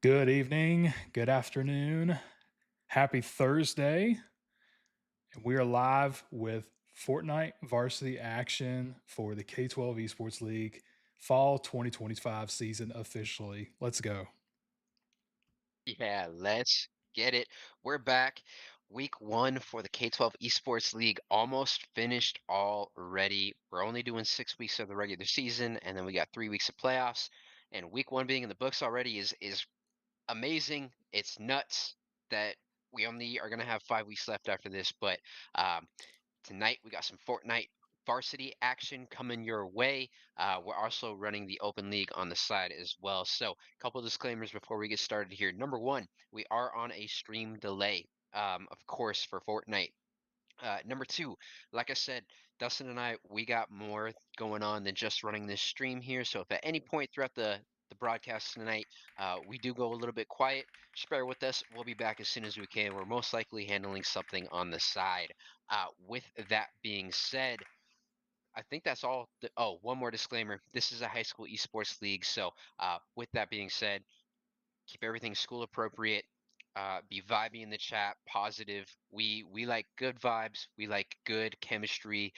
Good evening, good afternoon, happy Thursday. And we are live with Fortnite Varsity action for the K12 Esports League Fall 2025 season officially. Let's go. Yeah, let's get it. We're back. Week one for the K12 Esports League almost finished already. We're only doing 6 weeks of the regular season, and then we got 3 weeks of playoffs. And week one being in the books already is amazing. It's nuts that we only are gonna have 5 weeks left after this, but um, tonight we got some Fortnite varsity action coming your way. We're also running the open league on the side as well. So, a couple disclaimers before we get started here. Number one, we are on a stream delay, of course, for Fortnite. Number two, like I said, Dustin and I, we got more going on than just running this stream here. So if at any point throughout the broadcast tonight, we do go a little bit quiet, just bear with us. We'll be back as soon as we can. We're most likely handling something on the side. With that being said, I think that's all. Oh, one more disclaimer. This is a high school esports league. So with that being said, keep everything school appropriate. Be vibey in the chat, positive. We like good vibes. We like good chemistry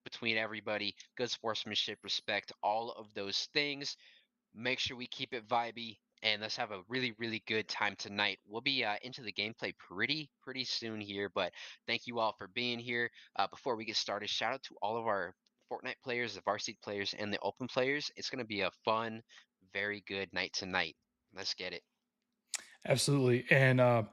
between everybody. Good sportsmanship, respect, all of those things. Make sure we keep it vibey, and let's have a really good time tonight. We'll be into the gameplay pretty soon here, but thank you all for being here. Before we get started, shout out to all of our Fortnite players, the varsity players, and the open players. It's going to be a fun, very good night tonight. Let's get it. Absolutely. And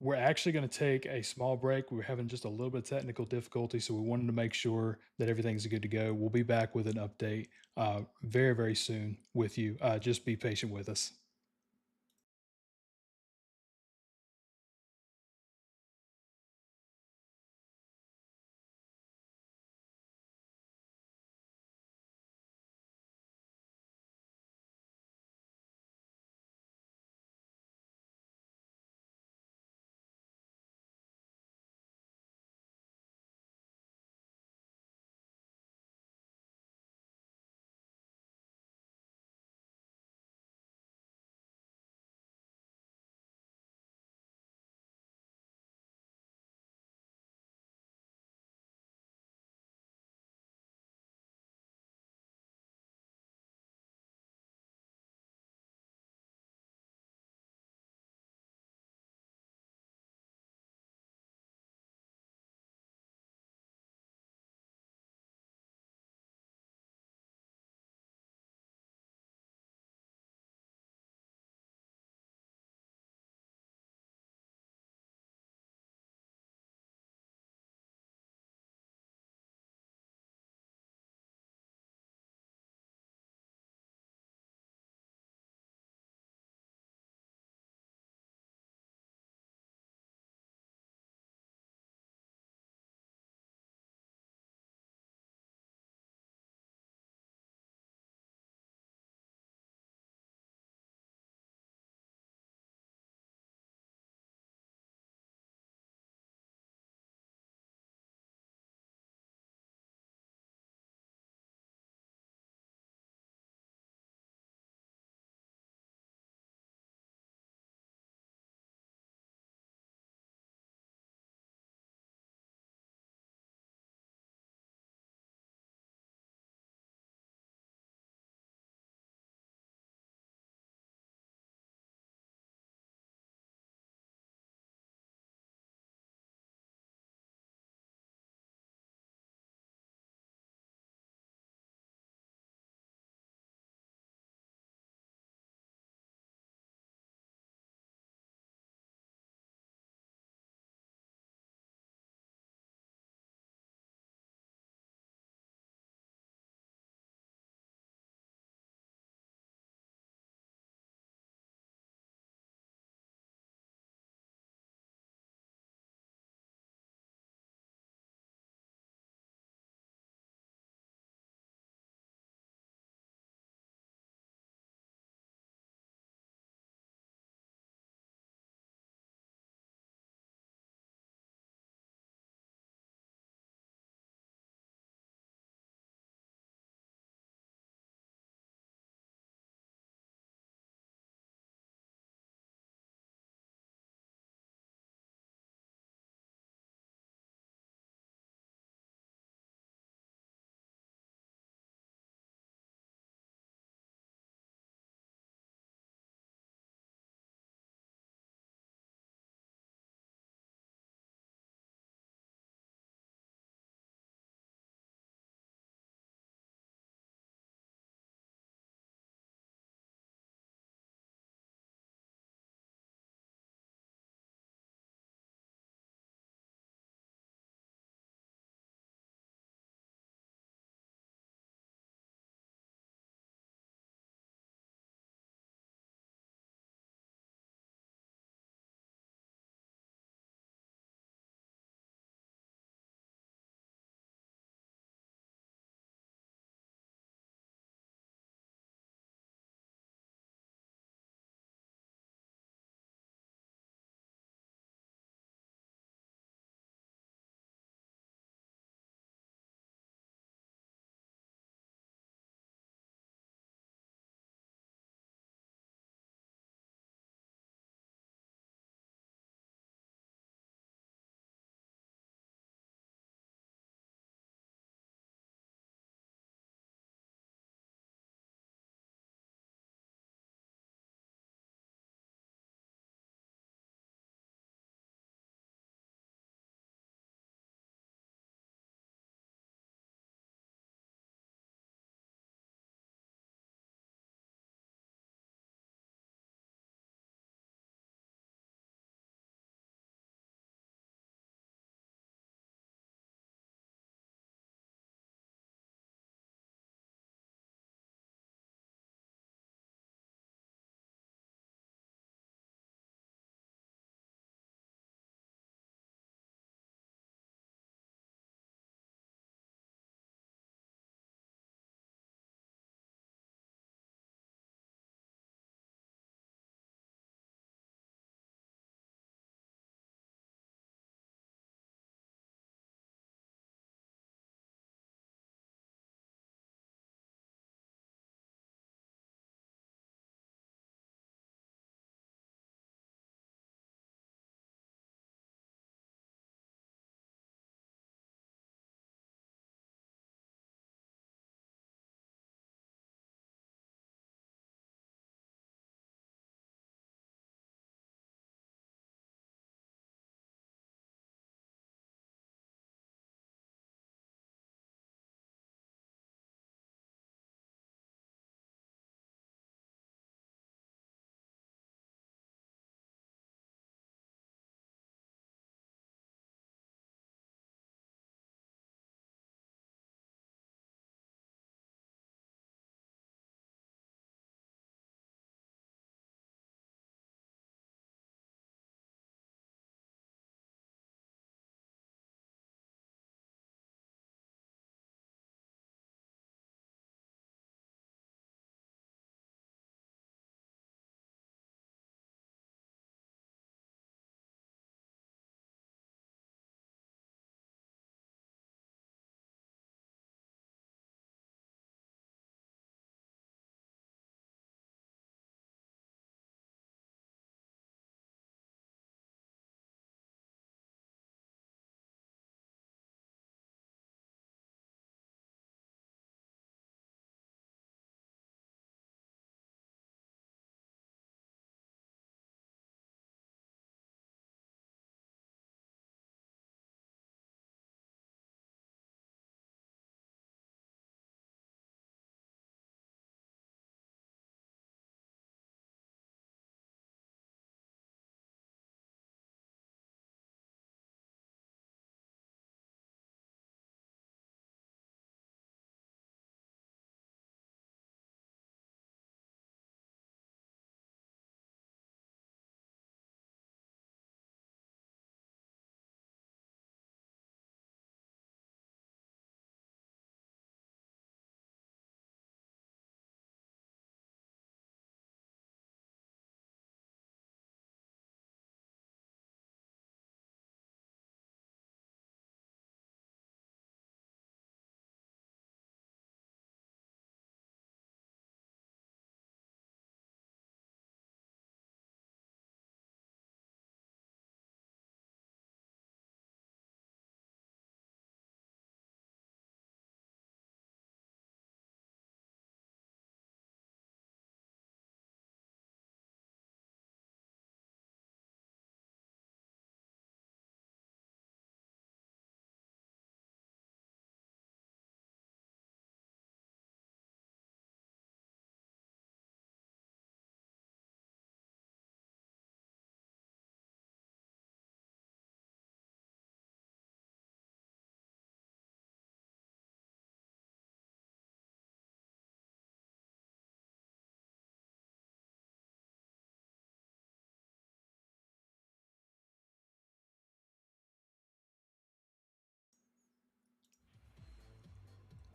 we're actually going to take a small break. We're having just a little bit of technical difficulty, so we wanted to make sure that everything's good to go. We'll be back with an update very soon with you. Just be patient with us.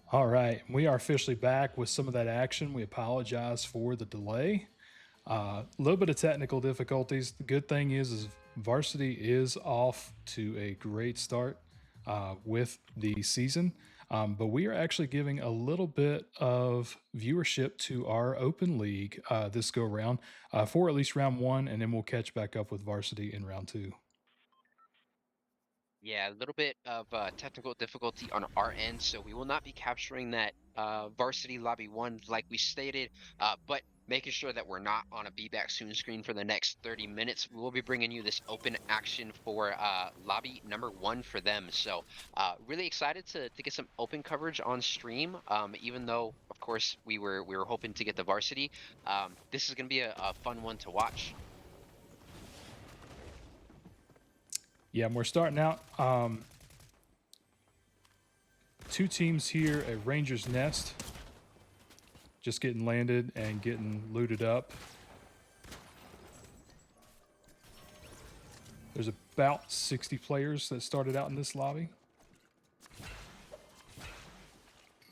All right, we are officially back with some of that action. We apologize for the delay. A little bit of technical difficulties. The good thing is Varsity is off to a great start with the season, but we are actually giving a little bit of viewership to our open league this go around for at least round one, and then we'll catch back up with Varsity in round two. Yeah, a little bit of technical difficulty on our end, so we will not be capturing that varsity lobby one like we stated, but making sure that we're not on a be back soon screen for the next 30 minutes. We will be bringing you this open action for lobby number one for them. So really excited to get some open coverage on stream. Even though, of course, we were hoping to get the varsity. This is going to be a fun one to watch. Yeah, and we're starting out. Two teams here at Ranger's Nest, just getting landed and getting looted up. There's about 60 players that started out in this lobby.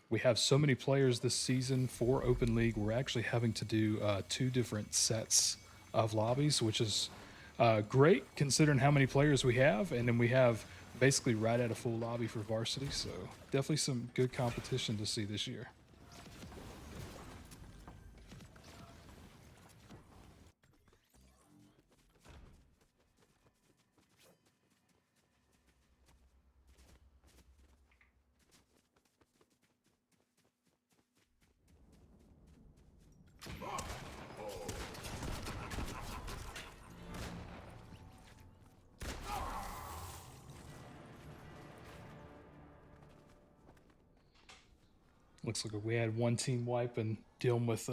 We have so many players this season for Open League, we're actually having to do two different sets of lobbies, which is great considering how many players we have. And then we have basically right at a full lobby for Varsity, so definitely some good competition to see this year. Looks like we had one team wipe and dealing with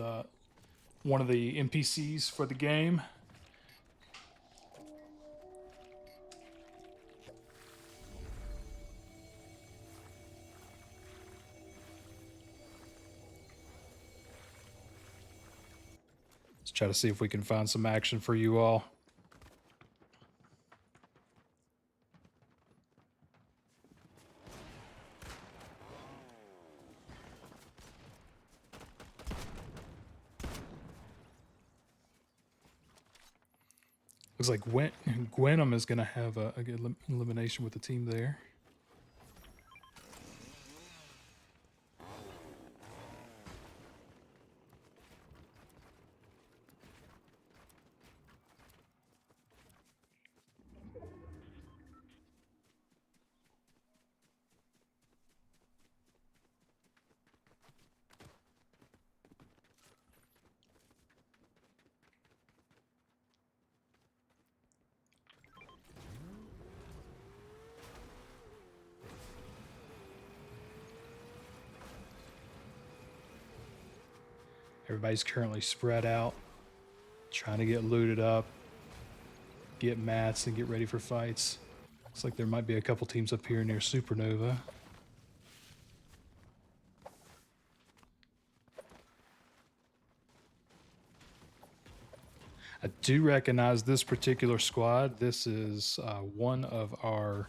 one of the NPCs for the game. Let's try to see if we can find some action for you all. Looks like Gwenum is going to have a good elimination with the team there. Everybody's currently spread out, trying to get looted up, get mats, and get ready for fights. Looks like there might be a couple teams up here near Supernova. I do recognize this particular squad. This is one of our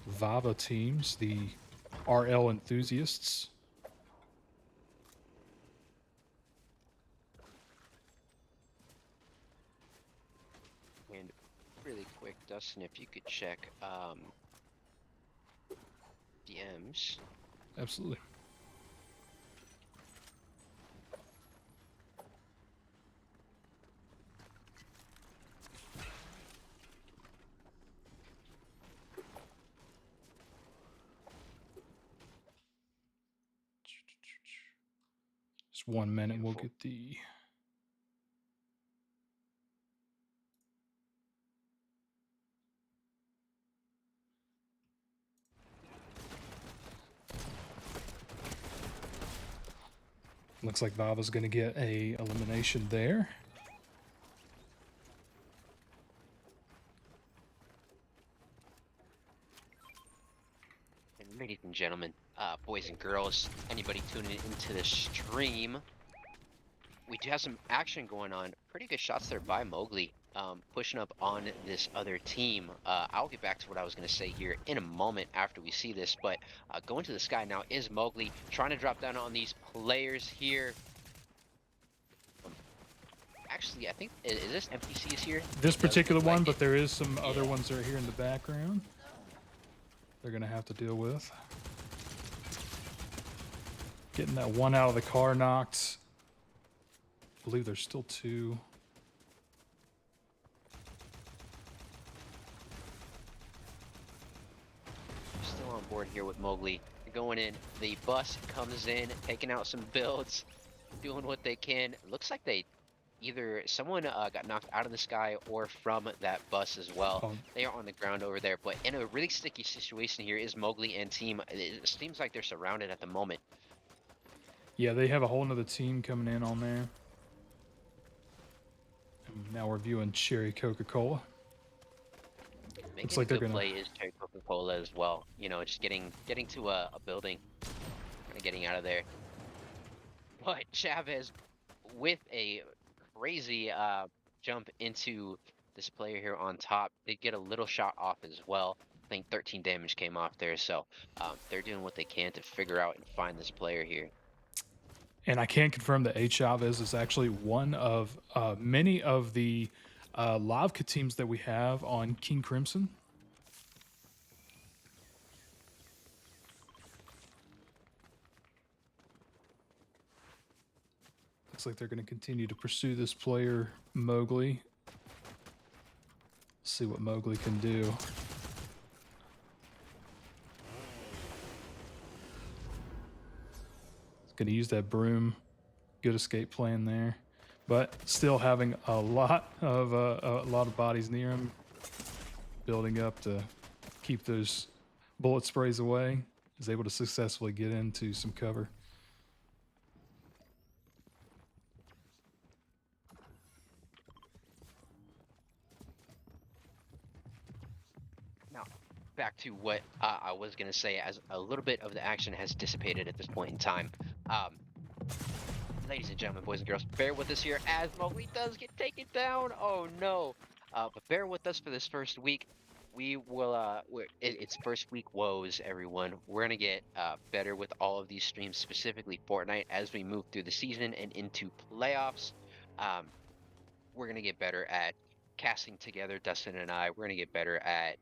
Vava teams, the RL Enthusiasts. And really quick, Dustin, if you could check DMs. Absolutely. Just 1 minute, we'll Beautiful. get the... Looks like Vava's going to get a elimination there. And ladies and gentlemen, boys and girls, anybody tuning into the stream, we do have some action going on. Pretty good shots there by Mowgli. pushing up on this other team. I'll get back to what I was going to say here in a moment after we see this, but going to the sky now is Mowgli trying to drop down on these players here. Um, Actually, I think is this NPCs here? This It does particular look like one, it. but there is some other Yeah. ones that are here in the background they're going to have to deal with. Getting that one out of the car knocked. I believe there's still two. Still on board here with Mowgli. They're going in. The bus comes in, taking out some builds, doing what they can. Looks like they either someone got knocked out of the sky or from that bus as well. Oh, They are on the ground over there, but in a really sticky situation here is Mowgli and team. It seems like they're surrounded at the moment. yeah, they have a whole nother team coming in on there. And now we're viewing Cherry Coca-Cola. Looks Making a like they're good gonna. play is Cherry Coca-Cola as well. You know, just getting to a building, kind of getting out of there. But Chavez with a crazy jump into this player here on top. Did get a little shot off as well. I think 13 damage came off there, so they're doing what they can to figure out and find this player here. And I can confirm that A. Chavez is actually one of many of the Lavka teams that we have on King Crimson. Looks like they're going to continue to pursue this player, Mowgli. See what Mowgli can do. Going to use that broom. Good escape plan there, but still having a lot of bodies near him, building up to keep those bullet sprays away. Is able to successfully get into some cover. Now, back to what I was going to say, as a little bit of the action has dissipated at this point in time. Um, Ladies and gentlemen, boys and girls, bear with us here as Mowgli does get taken down. Oh no! But bear with us for this first week. We will. It's first week woes, everyone. We're gonna get better with all of these streams, specifically Fortnite, as we move through the season and into playoffs. Um, we're gonna get better at casting together, Dustin and I. We're gonna get better at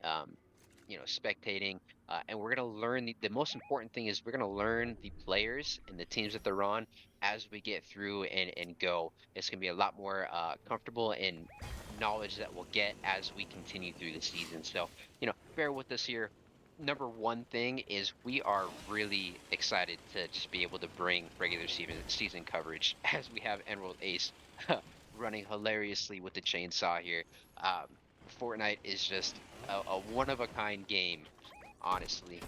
spectating, and we're gonna learn the most important thing is we're gonna learn the players and the teams that they're on as we get through and go. It's gonna be a lot more comfortable in knowledge that we'll get as we continue through the season. So bear with us here. Number one thing is we are really excited to just be able to bring regular season coverage as we have Emerald Ace running hilariously with the chainsaw here. Um, Fortnite is just a one of a kind game, honestly.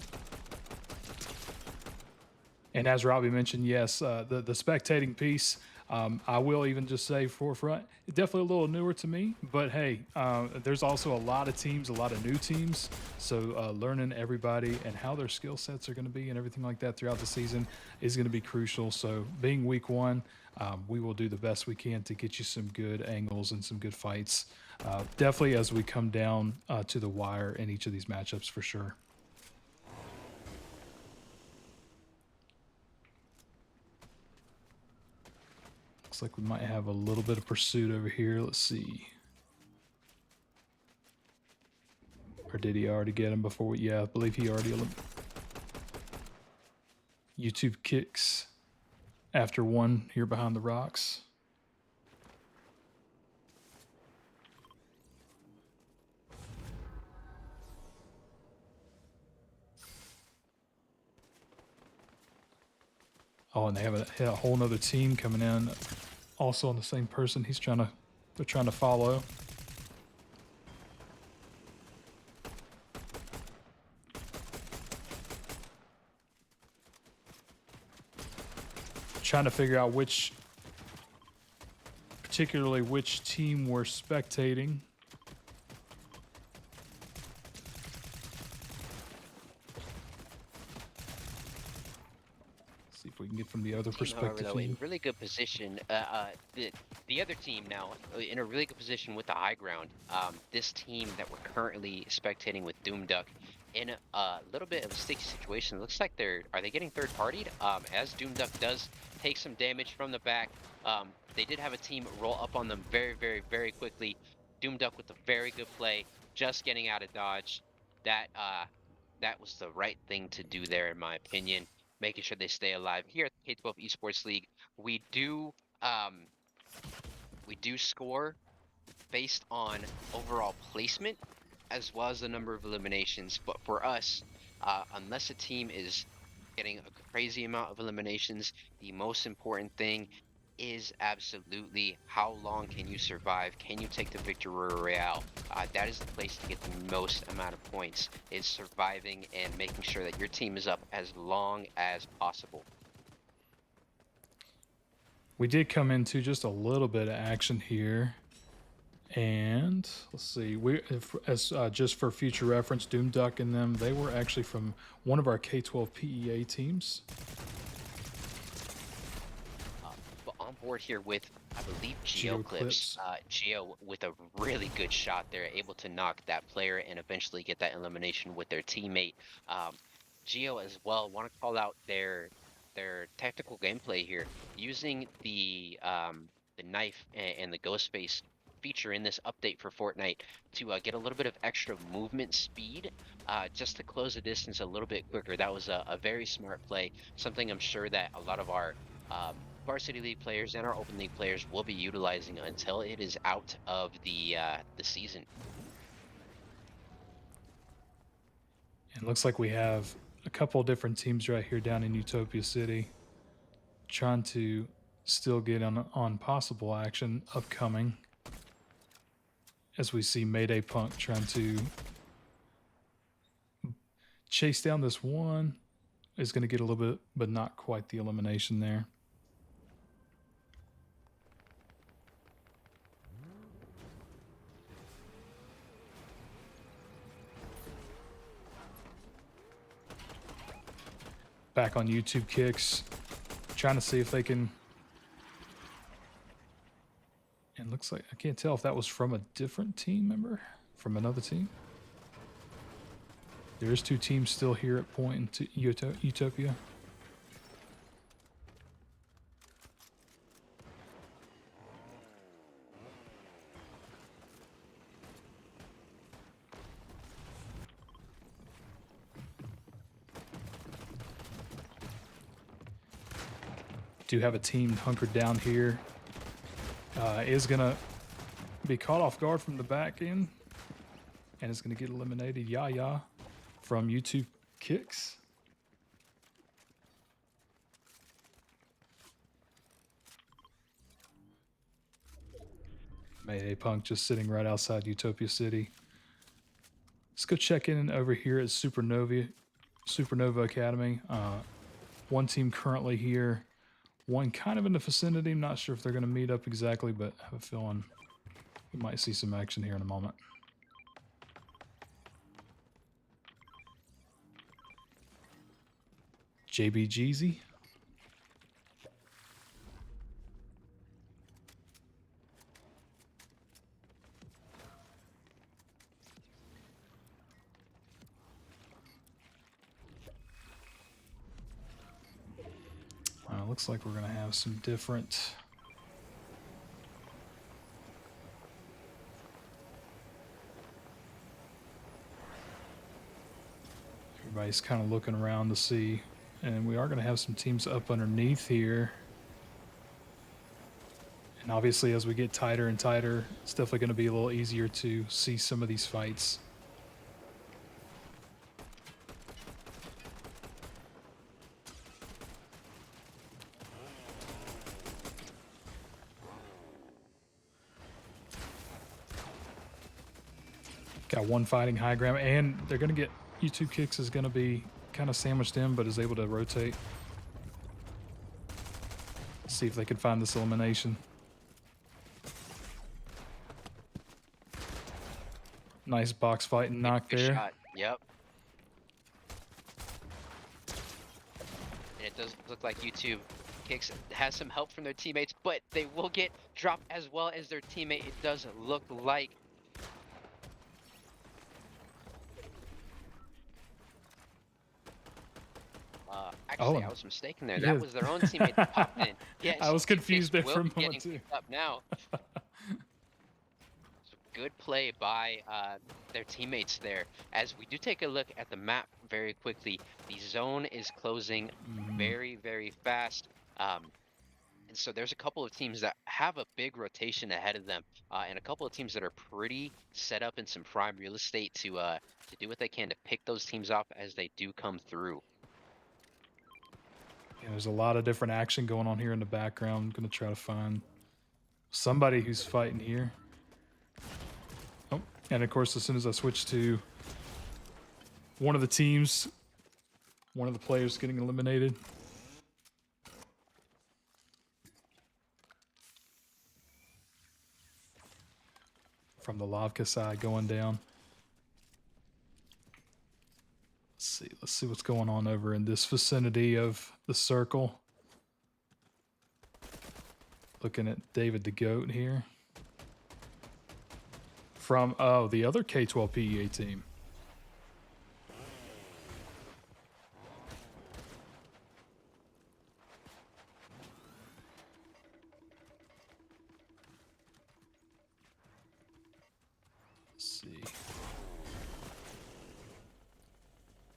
And as Robbie mentioned, yes, the spectating piece. I will even just say forefront, definitely a little newer to me, but hey, there's also a lot of teams, a lot of new teams. So learning everybody and how their skill sets are going to be and everything like that throughout the season is going to be crucial. So being week one, we will do the best we can to get you some good angles and some good fights. Definitely as we come down to the wire in each of these matchups for sure. Looks like we might have a little bit of pursuit over here. Let's see. Or did he already get him before we... Yeah, I believe he already... YouTube kicks after one here behind the rocks. Oh, and they have a whole nother team coming in, also on the same person. They're trying to follow. Trying to figure out particularly which team we're spectating. See if we can get from the other Team, however, perspective though, in view. really good position. The other team now in a really good position with the high ground. This team that we're currently spectating with Doomduck in a little bit of a sticky situation. It looks like are they getting third partied? As Doomduck does take some damage from the back. They did have a team roll up on them very, very, very quickly. Doomduck with a very good play, just getting out of dodge. That was the right thing to do there, in my opinion, making sure they stay alive. Here at the K12 Esports League, we do um, we do score based on overall placement as well as the number of eliminations. But for us, unless a team is getting a crazy amount of eliminations, the most important thing is absolutely how long can you survive? Can you take the victory royale? That is the place to get the most amount of points, is surviving and making sure that your team is up as long as possible. We did come into just a little bit of action here. And let's see, just for future reference, Doomduck and them, they were actually from one of our K12 PEA teams. But on board here with, I believe, GeoClips. GeoClips. Geo with a really good shot there, able to knock that player and eventually get that elimination with their teammate. Geo as well, want to call out their technical gameplay here, using the knife and the ghost space feature in this update for Fortnite to get a little bit of extra movement speed, just to close the distance a little bit quicker. That was a very smart play, something I'm sure that a lot of our Varsity League players and our Open League players will be utilizing until it is out of the season. And it looks like we have a couple different teams right here down in Utopia City trying to still get on possible action upcoming, as we see Mayday Punk trying to chase down this one. Is going to get a little bit, but not quite the elimination there. Back on YouTube Kicks, trying to see if they can. And looks like I can't tell if that was from a different team member, from another team. There's two teams still here at Point in Utopia. Do have a team hunkered down here. Is gonna be caught off guard from the back end, and is gonna get eliminated. Yaya from YouTube Kicks. Mayday Punk just sitting right outside Utopia City. Let's go check in over here at Supernova Academy. One team currently here. One kind of in the vicinity. I'm not sure if they're going to meet up exactly, but I have a feeling we might see some action here in a moment. JB Jeezy. Looks like we're going to have some different. Everybody's kind of looking around to see, and we are going to have some teams up underneath here. And obviously, as we get tighter and tighter, it's definitely going to be a little easier to see some of these fights. Got one fighting high ground, and they're going to get YouTube Kicks is going to be kind of sandwiched in, but is able to rotate. See if they can find this elimination. Nice box fight and knock Good there. shot. Yep. And it does look like YouTube kicks, has some help from their teammates, but they will get dropped as well as their teammate, it does look like. Oh, Actually, I and was mistaken there. That yeah. was their own teammate that popped in. I Yes, was two kicks confused there will for a be moment getting too. picked up now. So good play by their teammates there. As we do take a look at the map very quickly, the zone is closing Mhm. very, very fast. Um, and so there's a couple of teams that have a big rotation ahead of them, and a couple of teams that are pretty set up in some prime real estate to do what they can to pick those teams off as they do come through. Yeah, there's a lot of different action going on here in the background. I'm gonna try to find somebody who's fighting here. Oh, and of course, as soon as I switch to one of the teams, one of the players getting eliminated from the Lavka side going down. Let's see what's going on over in this vicinity of the circle. Looking at David the Goat here. From the other K12 PEA team. Let's see.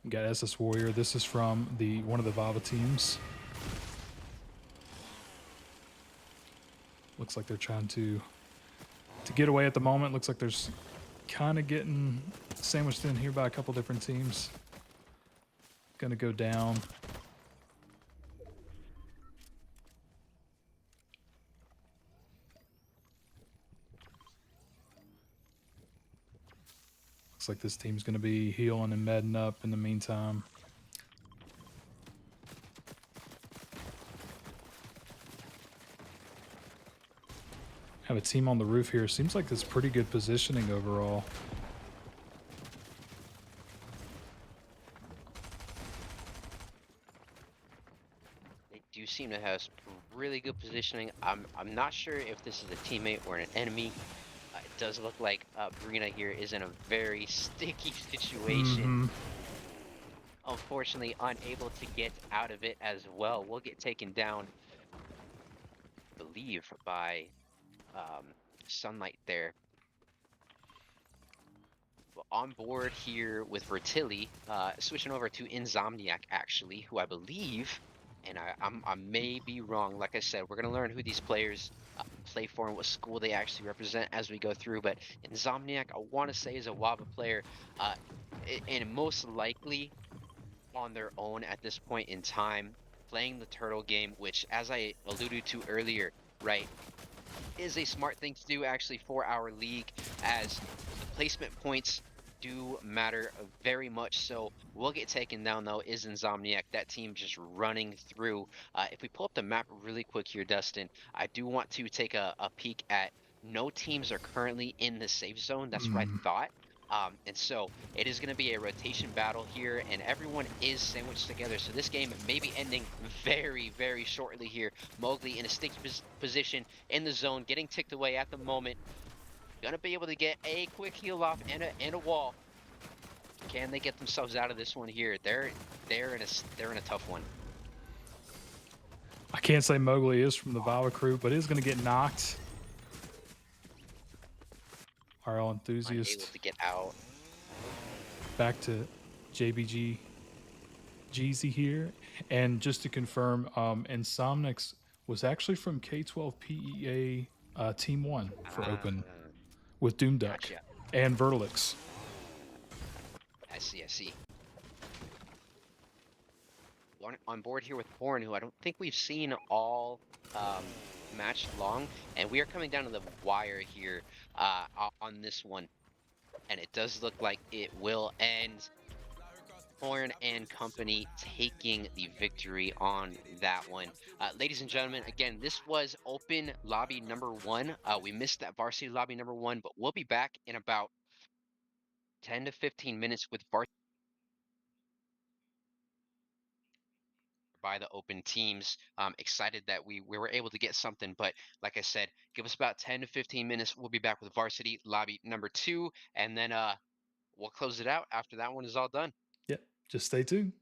We got SS Warrior. This is from the one of the Vava teams. Looks like they're trying to get away at the moment. Looks like there's kind of getting sandwiched in here by a couple different teams. Gonna go down. Looks like this team's gonna be healing and medding up in the meantime. Have a team on the roof here. Seems like it's pretty good positioning overall. They do seem to have really good positioning. I'm not sure if this is a teammate or an enemy. It does look like Brina here is in a very sticky situation. Mm-hmm. Unfortunately, unable to get out of it as well. Will get taken down, I believe, by um, Sunlight there. Well, on board here with Vertilli, switching over to Insomniac actually, who I believe, and I may be wrong. Like I said, we're gonna learn who these players play for and what school they actually represent as we go through. But Insomniac, I want to say, is a WAVA player, uh, and most likely on their own at this point in time, playing the turtle game, which, as I alluded to earlier, right, is a smart thing to do actually for our league, as the placement points do matter very much. So will get taken down though is Insomniac. That team just running through. If we pull up the map really quick here, Dustin, I do want to take a peek at no teams are currently in the safe zone. That's what I Mm. thought. And so it is going to be a rotation battle here, and everyone is sandwiched together. So this game may be ending very, very shortly here. Mowgli in a sticky position in the zone, getting ticked away at the moment. Gonna be able to get a quick heal off and a wall. Can they get themselves out of this one here? They're in a tough one. I can't say Mowgli is from the Vava crew, but is going to get knocked. RL Unable enthusiast to get out. back to JBG Jeezy here. And just to confirm, Insomnics was actually from K12 PEA Team 1 for Open Ah, with Doomduck gotcha. and Vertilix. I see. I see. On board here with Horn, who I don't think we've seen all match long, and we are coming down to the wire here on this one, and it does look like it will end. Horn and company taking the victory on that one. Ladies and gentlemen, again, this was open lobby number one. We missed that varsity lobby number one, but we'll be back in about 10 to 15 minutes with varsity. by the open teams. Excited that we were able to get something, but like I said, give us about 10 to 15 minutes. We'll be back with varsity lobby number 2, and then we'll close it out after that one is all done. Yep. Just stay tuned.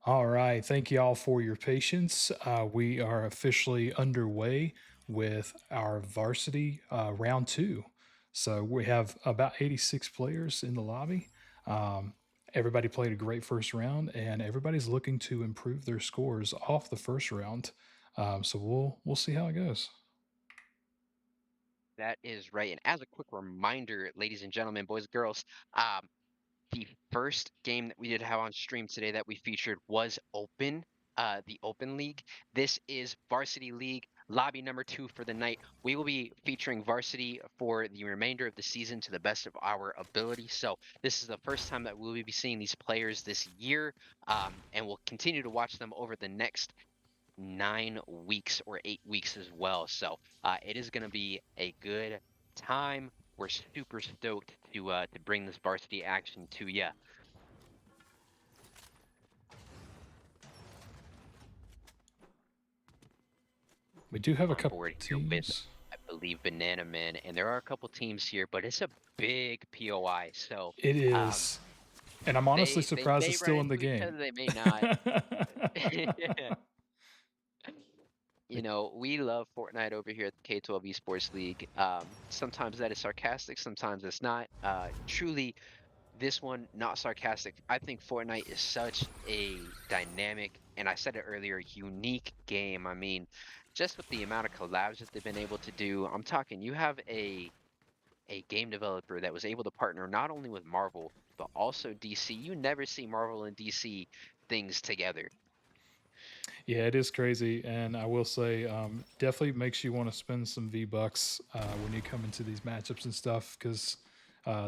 All right. Thank you all for your patience. We are officially underway with our varsity round two. So we have about 86 players in the lobby. Um, Everybody played a great first round, and everybody's looking to improve their scores off the first round. So we'll see how it goes. That is right. And as a quick reminder, ladies and gentlemen, boys and girls, um, the first game that we did have on stream today that we featured was the Open League. This is Varsity League, lobby number 2 for the night. We will be featuring Varsity for the remainder of the season to the best of our ability. So this is the first time that we'll be seeing these players this year, and we'll continue to watch them over the next 9 weeks or 8 weeks as well. So it is going to be a good time. We're super stoked to bring this varsity action to you. We do have a On couple board here with, teams. I believe, Banana Man, and there are a couple teams here, but it's a big POI. So It um, is. And I'm honestly they surprised may it's run still in the into each game. other, they may not. We love Fortnite over here at the K12 Esports League. Sometimes that is sarcastic, sometimes it's not. Truly, this one, not sarcastic. I think Fortnite is such a dynamic, and I said it earlier, unique game. I mean, just with the amount of collabs that they've been able to do, I'm talking you have a game developer that was able to partner not only with Marvel, but also DC. You never see Marvel and DC things together. Yeah, it is crazy, and I will say, definitely makes you want to spend some V bucks when you come into these matchups and stuff, because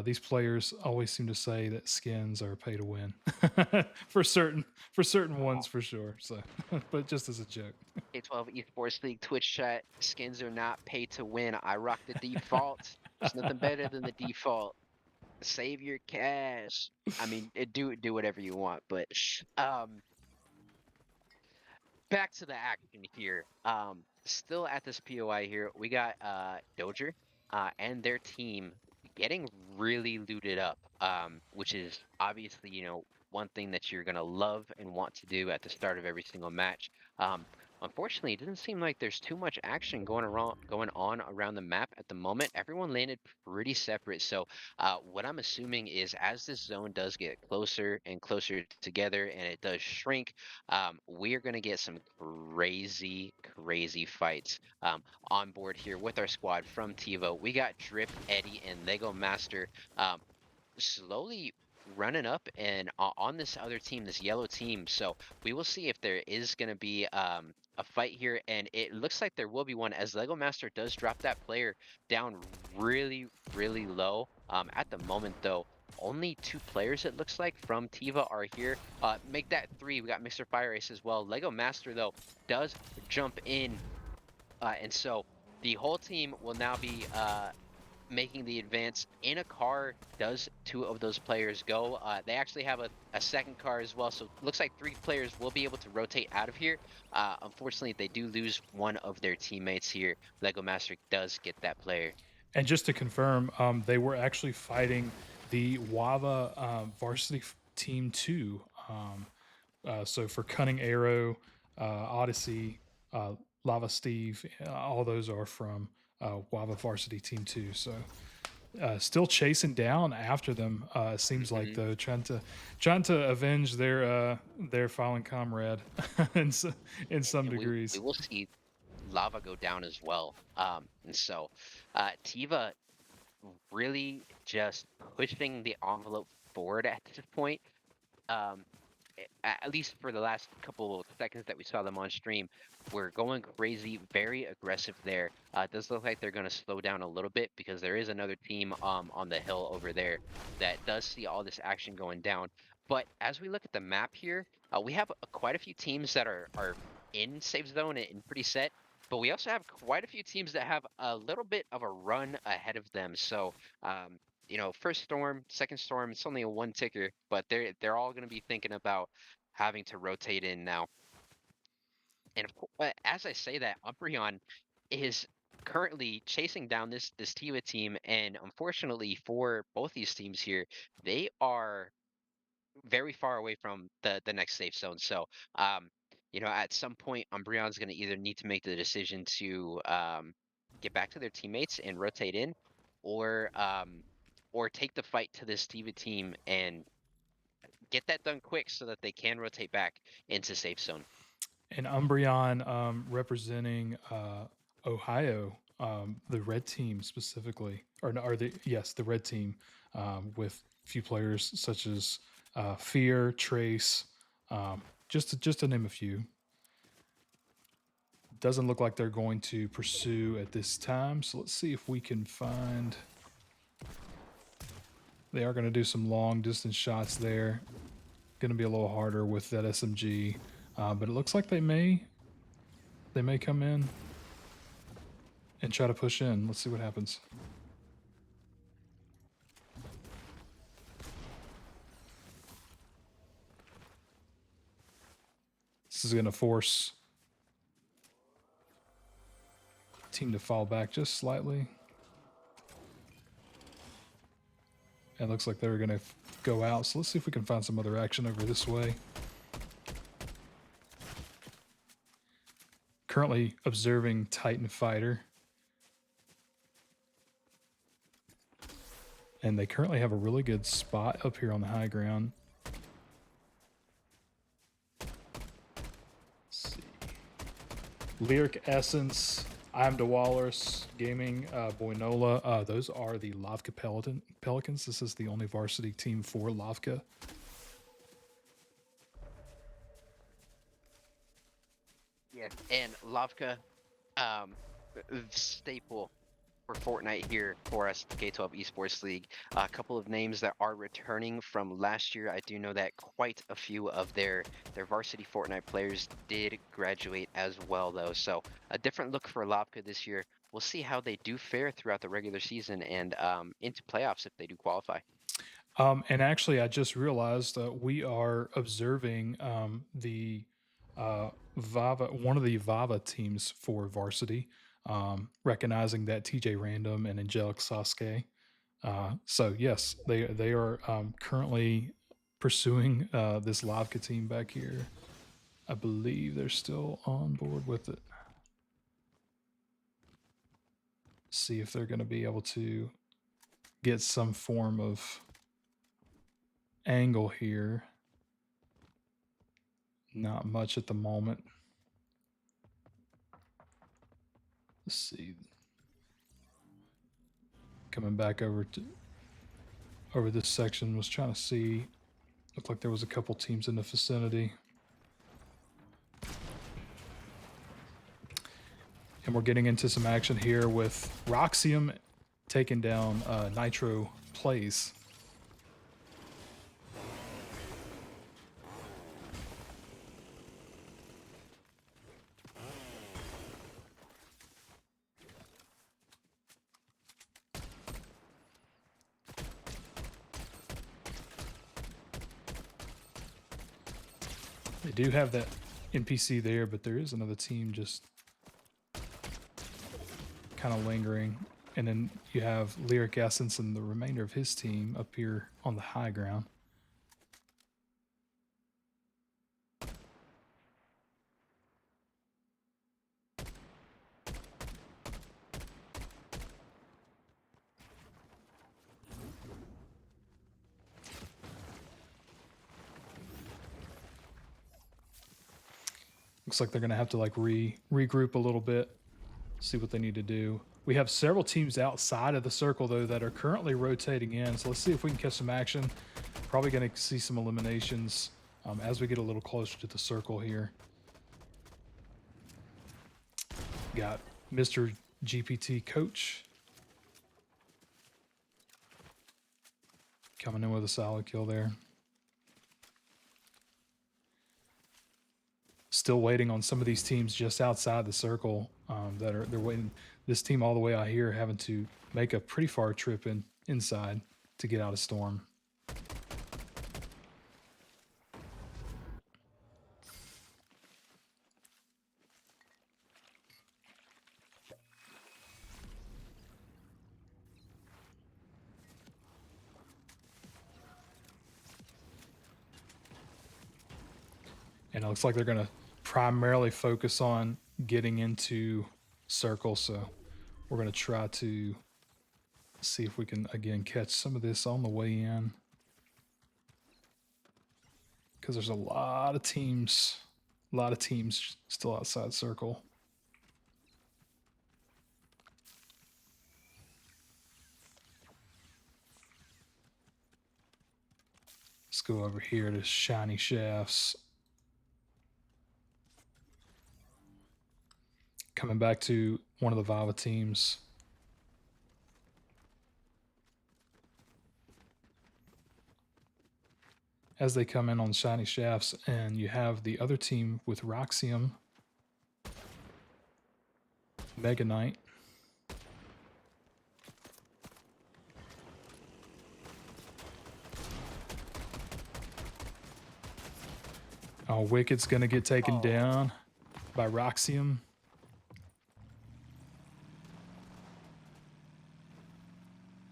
these players always seem to say that skins are pay to win for certain ones Oh, for sure. So, but just as a joke. K12 Esports League Twitch chat skins are not pay to win. I rock the default. There's nothing better than the default. Save your cash. I mean, do whatever you want, but um, back to the action here. Still at this POI here, we got Dojer and their team getting really looted up. Which is obviously, one thing that you're gonna love and want to do at the start of every single match. Um, Unfortunately, it doesn't seem like there's too much action going on around the map at the moment. Everyone landed pretty separate. So what I'm assuming is as this zone does get closer and closer together and it does shrink, we are going to get some crazy, crazy fights on board here with our squad from TiVo. We got Drip, Eddie, and Lego Master um, slowly running up and on this other team, this yellow team. So we will see if there is going to be a fight here, and it looks like there will be one as Lego Master does drop that player down really, really low. At the moment, though, only 2 players it looks like from Tiva are here. Make that 3. We got Mr. Fire Ace as well. Lego Master though does jump in, and so the whole team will now be making the advance in a car. Does 2 of those players go? They actually have a second car as well, so looks like 3 players will be able to rotate out of here. Unfortunately, they do lose one of their teammates here. Lego Master does get that player. And just to confirm, they were actually fighting the Wava varsity team two. So for Cunning Arrow, Odyssey, Lava Steve, all those are from Wava Varsity Team 2. So still chasing down after them. It seems like Hmm. though, trying to avenge their fallen comrade in some And we degrees. will see lava go down as well. And so Tiva really just pushing the envelope forward at this point. Um, at least for the last couple of seconds that we saw them on stream, we're going crazy, very aggressive there. It does look like they're going to slow down a little bit because there is another team on the hill over there that does see all this action going down. But as we look at the map here, we have quite a few teams that are in safe zone and pretty set. But we also have quite a few teams that have a little bit of a run ahead of them. So first storm, second storm, it's only a 1 ticker, but they're all going to be thinking about having to rotate in now. And as I say that, Umbreon is currently chasing down this Tiva team, and unfortunately for both these teams here, they are very far away from the next safe zone. So, um, at some point, Umbreon's going to either need to make the decision to get back to their teammates and rotate in, or or take the fight to this Diva team and get that done quick so that they can rotate back into safe zone. And Umbreon representing Ohio, the red team specifically, or, no, or the yes, the red team with a few players such as Fear, Trace, just to name a few. Doesn't look like they're going to pursue at this time. So let's see if we can find. They are going to do some long distance shots there. Going to be a little harder with that SMG, but it looks like they may come in and try to push in. Let's see what happens. This is going to force team to fall back just slightly. It looks like they're going to go out. So let's see if we can find some other action over this way. Currently observing Titan Fighter. And they currently have a really good spot up here on the high ground. Let's see. Lyric Essence, I'm the Walrus Gaming, Boinola. Those are the Lavka Pelicans. This is the only varsity team for Lavka. Yeah, and Lavka, um, staple for Fortnite here for us, the K12 Esports League. A couple of names that are returning from last year. I do know that quite a few of their varsity Fortnite players did graduate as well, though. So a different look for Lavka this year. We'll see how they do fare throughout the regular season and into playoffs if they do qualify. And actually, I just realized we are observing the Vava, one of the Vava teams for varsity, recognizing that TJ Random and Angelic Sasuke. So yes, they are currently pursuing this Lavka team back here. I believe they're still on board with it. See if they're going to be able to get some form of angle here. Not much at the moment. Let's see. Coming back over this section, was trying to see. Looked like there was a couple teams in the vicinity. And we're getting into some action here with Roxium taking down Nitro Plays. They do have that NPC there, but there is another team just kind of lingering. And then you have Lyric Essence and the remainder of his team up here on the high ground. Looks like they're going to have to like regroup a little bit, see what they need to do. We have several teams outside of the circle, though, that are currently rotating in. So let's see if we can catch some action. Probably going to see some eliminations as we get a little closer to the circle here. Got Mr. GPT Coach coming in with a solid kill there. Still waiting on some of these teams just outside the circle they're waiting. This team all the way out here having to make a pretty far trip inside to get out of Storm. and it looks like they're going to primarily focus on getting into circle. So we're going to try to see if we can again catch some of this on the way in, because there's a lot of teams still outside circle. Let's go over here to Shiny Shafts. Coming back to one of the Vava teams. As they come in on Shiny Shafts, and you have the other team with Roxium, Mega Knight. Oh, Wicked's going to get taken down by Roxium.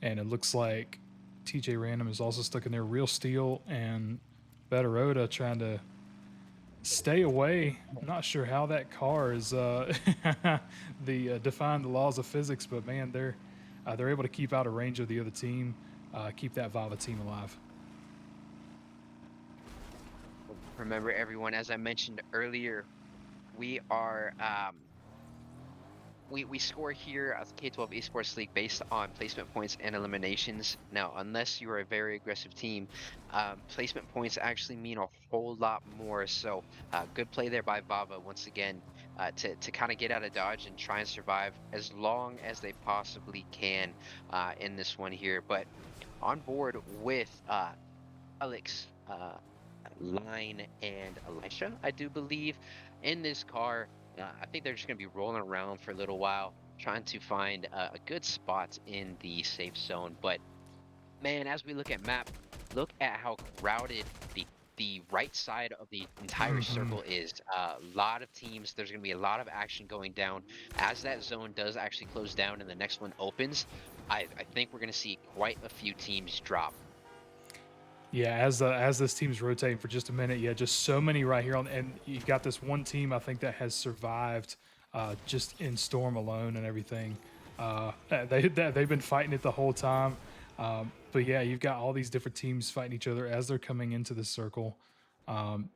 And it looks like TJ Random is also stuck in there. Real Steel and Betteroda trying to stay away. I'm not sure how that car is defying the laws of physics, but man, they're able to keep out of range of the other team, keep that Vava team alive. Remember, everyone, as I mentioned earlier, we are we score here at the K12 Esports League based on placement points and eliminations. Now, unless you are a very aggressive team, placement points actually mean a whole lot more. So, good play there by Vava once again to kind of get out of dodge and try and survive as long as they possibly can in this one here. But on board with Alex, Line, and Elisha, I do believe, in this car. I think they're just going to be rolling around for a little while, trying to find a good spot in the safe zone. But man, as we look at map, look at how crowded the right side of the entire circle is. A lot of teams. There's going to be a lot of action going down as that zone does actually close down and the next one opens. I think we're going to see quite a few teams drop. Yeah, as this team's rotating for just a minute, yeah, just so many right here on, and you've got this one team I think that has survived just in storm alone and everything. They've been fighting it the whole time, but yeah, you've got all these different teams fighting each other as they're coming into the circle.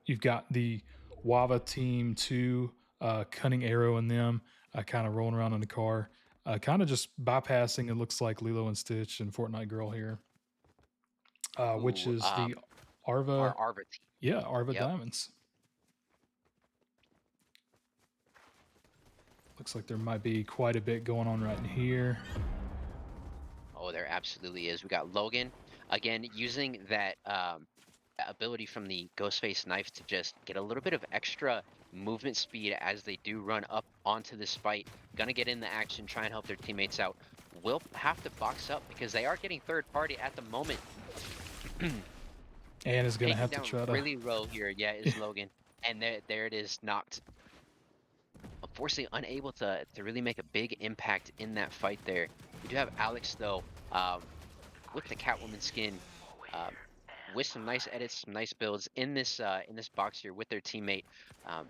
You've got the Wava team two, Cunning Arrow and them, kind of rolling around in the car, kind of just bypassing. It looks like Lilo and Stitch and Fortnite Girl here, which Ooh, is the our Arva, Arva team. yeah, Arva Yep. Diamonds. Looks like there might be quite a bit going on right in here. Oh, there absolutely is. We got Logan again using that ability from the Ghostface knife to just get a little bit of extra movement speed as they do run up onto this fight. Gonna get in the action, try and help their teammates out. Will have to box up because they are getting third party at the moment. And is going to Taken have to down try to. really low here. Yeah, is Logan, and there it is, knocked. Unfortunately, unable to really make a big impact in that fight there. We do have Alex though, with the Catwoman skin. Um, with some nice edits, some nice builds in this box here with their teammate. Um,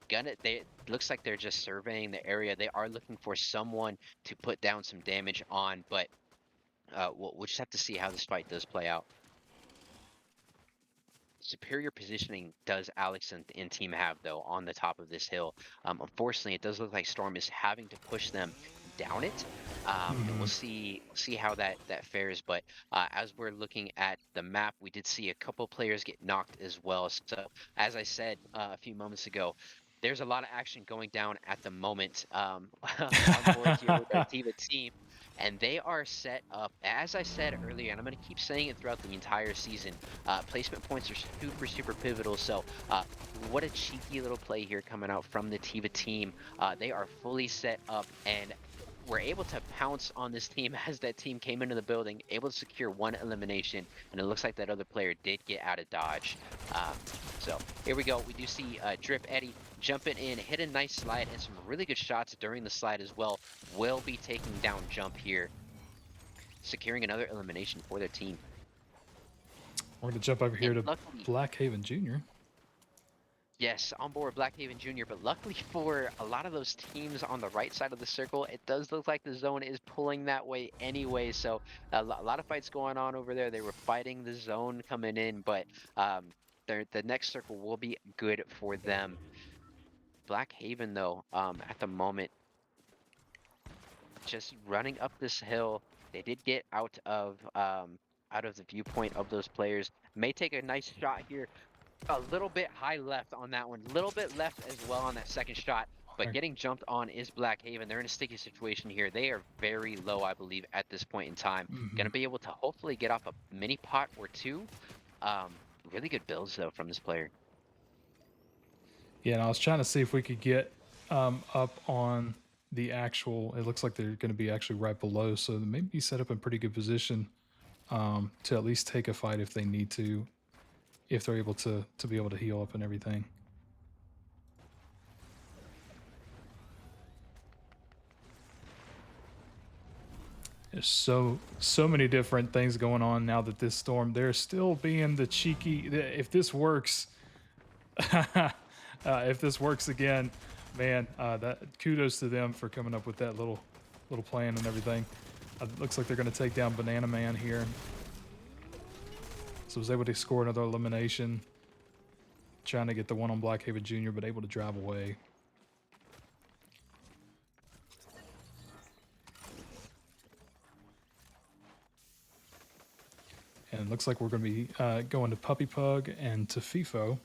gonna they looks like they're just surveying the area. They are looking for someone to put down some damage on, but we'll just have to see how this fight does play out. Superior positioning does Alex and team have though on the top of this hill. Unfortunately, it does look like Storm is having to push them down it, and we'll see how that fares. But as we're looking at the map, we did see a couple players get knocked as well. So as I said a few moments ago, there's a lot of action going down at the moment on board here with our team, and they are set up, as I said earlier, and I'm going to keep saying it throughout the entire season. Placement points are super pivotal. So, what a cheeky little play here coming out from the Tiva team. They are fully set up and were able to pounce on this team as that team came into the building, able to secure one elimination, and it looks like that other player did get out of dodge. So here we go. We do see Drip Eddie jumping in, hit a nice slide and some really good shots during the slide as well. Will be taking down Jump here, securing another elimination for their team. We're going to jump over here And to luckily, Black Haven Jr. Yes, on board Blackhaven Jr., but luckily for a lot of those teams on the right side of the circle, it does look like the zone is pulling that way anyway. So a lot of fights going on over there. They were fighting the zone coming in, but the next circle will be good for them. Blackhaven, though, at the moment, just running up this hill. They did get out of the viewpoint of those players. May take a nice shot here. A little bit high left on that one, little bit left as well on that second shot, but Like, getting jumped on is Blackhaven. They're in a sticky situation here. They are very low, I believe, at this point in time. mhm. Gonna be able to hopefully get off a mini pot or two. Really good builds though from this player. Yeah, and I was trying to see if we could get up on the actual. It looks like they're going to be actually right below, so they may be set up in pretty good position to at least take a fight if they need to, if they're able to be able to heal up and everything. There's so many different things going on now that this storm. They're still being the cheeky. If this works, if this works again, man, that kudos to them for coming up with that little plan and everything. It looks like they're going to take down Banana Man here. So was able to score another elimination. Trying to get the one on Blackhaven Jr., but able to drive away. And it looks like we're going to be going to Puppy Pug and to FIFO.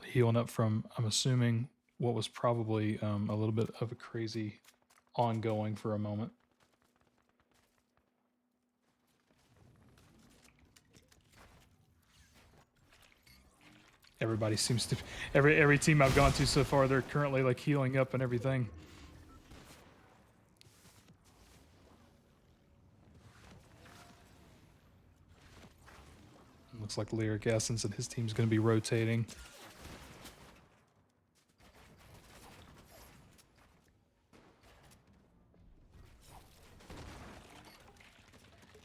Healing up from, I'm assuming, what was probably a little bit of a crazy ongoing for a moment. Everybody seems to, every team I've gone to so far, they're currently like healing up and everything. Looks like Lyric Essence and his team's going to be rotating.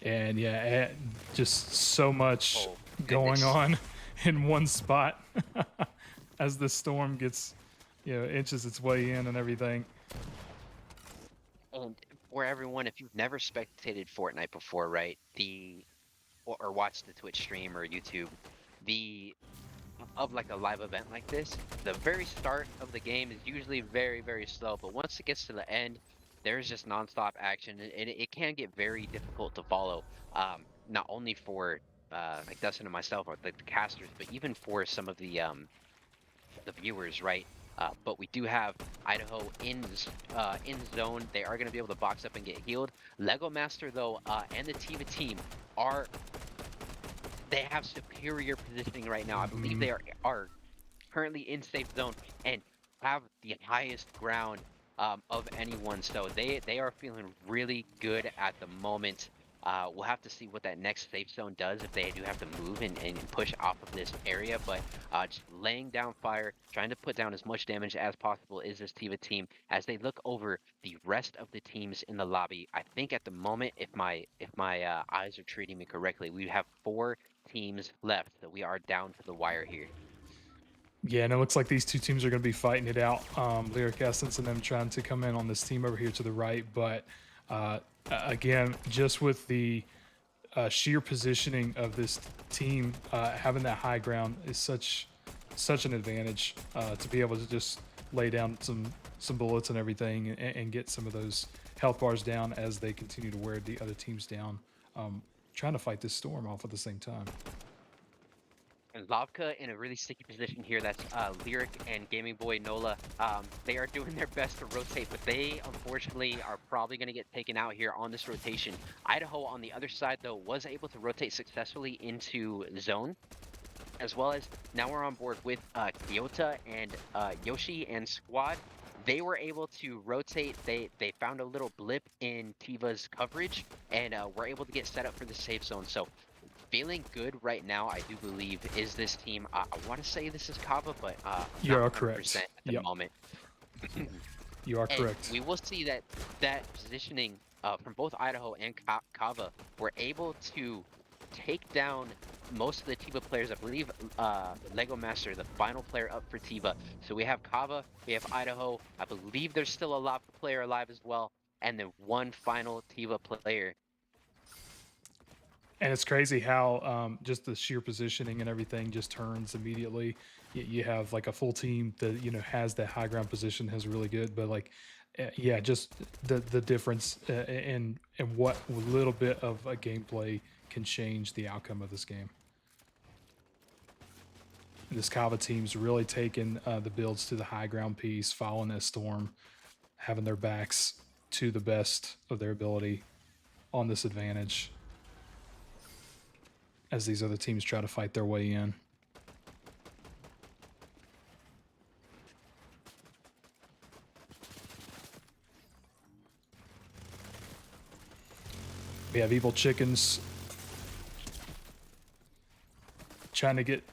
And yeah, just so much Oh, going goodness. on in one spot as the storm gets, inches its way in and everything. And for everyone, if you've never spectated Fortnite before, right? Or watched the Twitch stream or YouTube, the of like a live event like this, the very start of the game is usually very, very slow, but once it gets to the end, there's just nonstop action, and it can get very difficult to follow. Not only for like Dustin and myself or like the casters, but even for some of the viewers, right? But we do have Idaho in zone. They are going to be able to box up and get healed. Lego Master though, and the Tiva team are they have superior positioning right now. I believe Mhm. they are currently in safe zone and have the highest ground of anyone. So they are feeling really good at the moment. We'll have to see what that next safe zone does if they do have to move and push off of this area. But just laying down fire, trying to put down as much damage as possible is this Tiva team as they look over the rest of the teams in the lobby. I think at the moment, if my eyes are treating me correctly, we have 4 teams left. So we are down to the wire here. Yeah, and it looks like these two teams are going to be fighting it out. Lyric Essence and them trying to come in on this team over here to the right. But again, just with the sheer positioning of this team, having that high ground is such an advantage to be able to just lay down some bullets and everything and get some of those health bars down as they continue to wear the other teams down, trying to fight this storm off at the same time. And Lavka in a really sticky position here. That's Lyric and Gaming Boy Nola. They are doing their best to rotate, but they unfortunately are probably going to get taken out here on this rotation. Idaho on the other side, though, was able to rotate successfully into zone, as well as now we're on board with Kyota and Yoshi and Squad. They were able to rotate. They found a little blip in Tiva's coverage and were able to get set up for the safe zone. So feeling good right now, I do believe, is this team. I want to say this is Kava, but I'm You not are 100% correct. at the Yep, moment. you are And correct. we will see that positioning from both Idaho and Kava were able to take down most of the Tiva players, I believe, Lego Master, the final player up for Tiva. So we have Kava, we have Idaho. I believe there's still a Lava player alive as well, and then one final Tiva player. And it's crazy how just the sheer positioning and everything just turns immediately. You have like a full team that has that high ground position is really good, but like, yeah, just the difference in what little bit of a gameplay can change the outcome of this game. This Kava team's really taken the builds to the high ground piece, following that storm, having their backs to the best of their ability on this advantage as these other teams try to fight their way in. We have evil chickens trying to get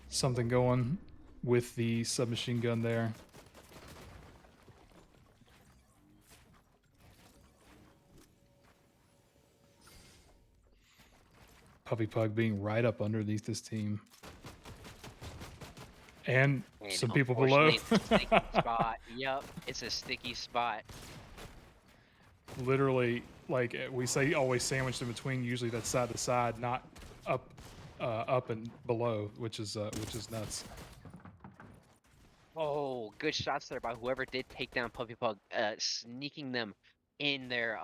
something going with the submachine gun there. Puppy Pug being right up underneath this team. And And some people below. unfortunately, it's a sticky spot. Yep, it's a sticky spot. Literally, like we say, always sandwiched in between. Usually that's side to side, not up, up and below, which is nuts. Oh, good shots there by whoever did take down Puppy Pug, sneaking them in there,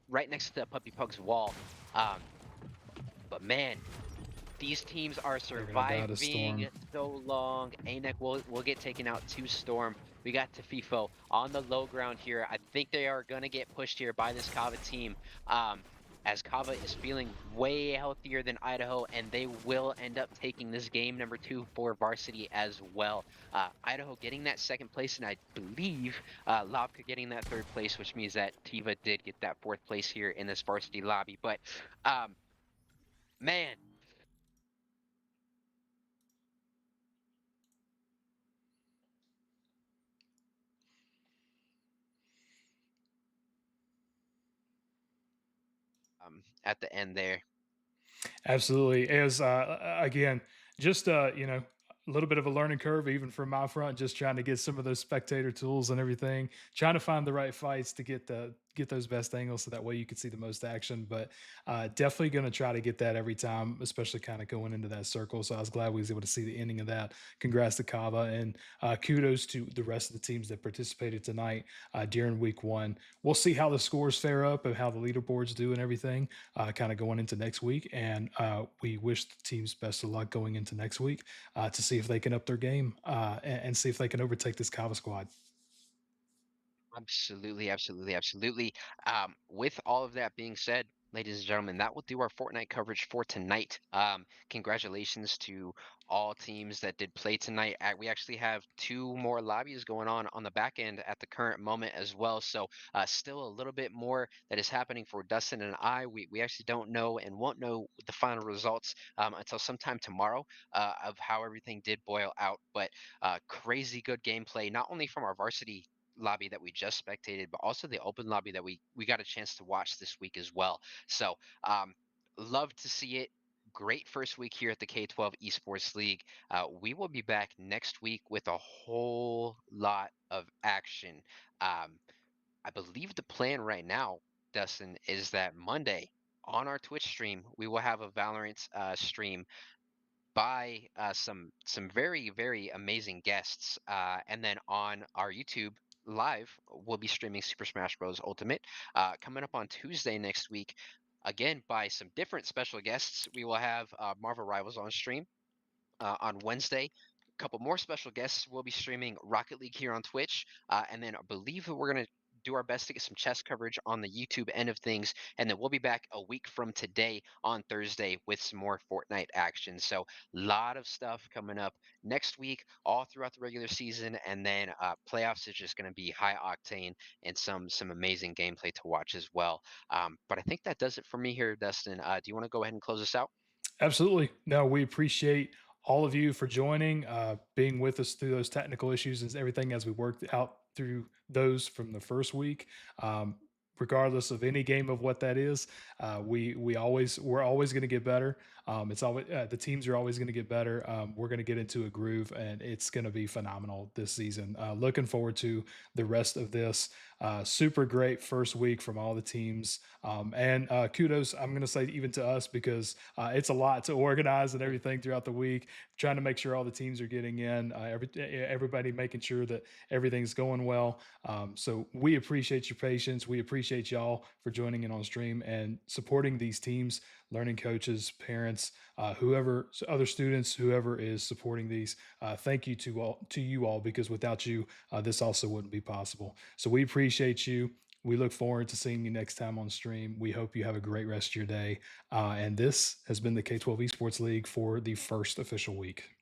right next to Puppy Pug's wall. Um, but man, these teams are They're gonna die to surviving Storm. so long. ANEC will get taken out to Storm. We got Tefifo on the low ground here. I think they are gonna get pushed here by this Kava team. Um, as Kava is feeling way healthier than Idaho, and they will end up taking this game number 2 for Varsity as well. Idaho getting that second place, and I believe Lavka getting that third place, which means that Tiva did get that fourth place here in this Varsity lobby. But um, man, at the end there. Absolutely. As again, just a little bit of a learning curve, even from my front, just trying to get some of those spectator tools and everything, trying to find the right fights to get those best angles so that way you can see the most action. But definitely going to try to get that every time, especially kind of going into that circle. So I was glad we was able to see the ending of that. Congrats to Kava, and kudos to the rest of the teams that participated tonight during week one. We'll see how the scores fare up and how the leaderboards do and everything kind of going into next week. And we wish the teams best of luck going into next week to see if they can up their game and see if they can overtake this Kava squad. Absolutely, absolutely, absolutely. With all of that being said, ladies and gentlemen, that will do our Fortnite coverage for tonight. Congratulations to all teams that did play tonight. We actually have two more lobbies going on the back end at the current moment as well. So still a little bit more that is happening for Dustin and I. We actually don't know and won't know the final results until sometime tomorrow of how everything did boil out. But crazy good gameplay, not only from our varsity lobby that we just spectated, but also the open lobby that we got a chance to watch this week as well. So love to see it. Great first week here at the K12 Esports League. We will be back next week with a whole lot of action. Um, I believe the plan right now, Dustin, is that Monday on our Twitch stream, we will have a Valorant stream by some very very amazing guests, and then on our YouTube live we'll be streaming Super Smash Bros. Ultimate. Coming up on Tuesday next week, again by some different special guests, we will have Marvel Rivals on stream on Wednesday. A couple more special guests will be streaming Rocket League here on Twitch, and then I believe that we're going to do our best to get some chess coverage on the YouTube end of things, and then we'll be back a week from today on Thursday with some more Fortnite action. So, a lot of stuff coming up next week, all throughout the regular season, and then playoffs is just going to be high octane and some amazing gameplay to watch as well. But I think that does it for me here, Dustin. Do you want to go ahead and close us out? Absolutely. No, we appreciate all of you for joining, being with us through those technical issues and everything as we worked out through those from the first week. Um, regardless of any game of what that is. We're always going to get better. It's always the teams are always going to get better. We're going to get into a groove, and it's going to be phenomenal this season. Looking forward to the rest of this. Super great first week from all the teams, and kudos. I'm going to say even to us because it's a lot to organize and everything throughout the week. Trying to make sure all the teams are getting in. Everybody making sure that everything's going well. So we appreciate your patience. We appreciate y'all for joining in on stream and supporting these teams, learning coaches, parents, whoever, other students, whoever is supporting these. Thank you to you all, because without you, this also wouldn't be possible. So we appreciate you. We look forward to seeing you next time on stream. We hope you have a great rest of your day. And this has been the K12 Esports League for the first official week.